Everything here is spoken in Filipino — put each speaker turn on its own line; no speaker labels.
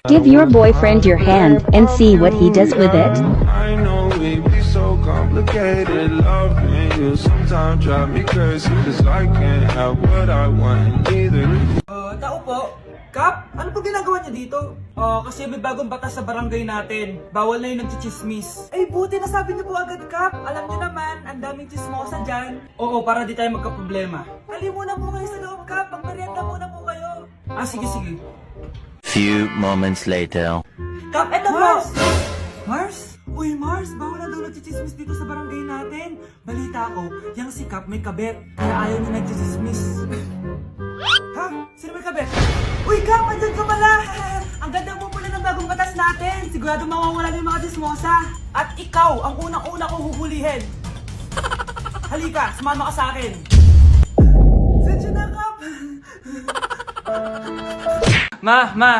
Give your boyfriend your hand and see what he does with it.
I know it be so complicated. Loving you sometimes drive me crazy, 'cause I can't have what I want either.
Tao po. Kap, ano po ginagawa niyo dito? Kasi may bagong batas sa barangay natin. Bawal na yung nagchichismis. Ay, buti nasabi niyo po agad, Kap. Alam niyo naman, ang daming chismosa dyan. Oo, para di tayo magka-problema. Kali muna po kayo sa loob, Kap. Magmerienda muna po kayo. Sige, sige.
Few moments later.
Kap, eto Mars! Mars? Uy, Mars, bawal na daw nagchichismis dito sa barangay natin. Balita ko, yung si Kap may kabet, kaya ayaw niya nagchichismis. Ha? Sino may kabet? Uy, Kap, andyan ka pala! Ang ganda mo pala ng bagong batas natin. Sigurado mawawala na yung mga chismosa. At ikaw, ang unang-una kong huhulihin. Halika, sumama ka sa akin. Sensya na, Kap. Ma.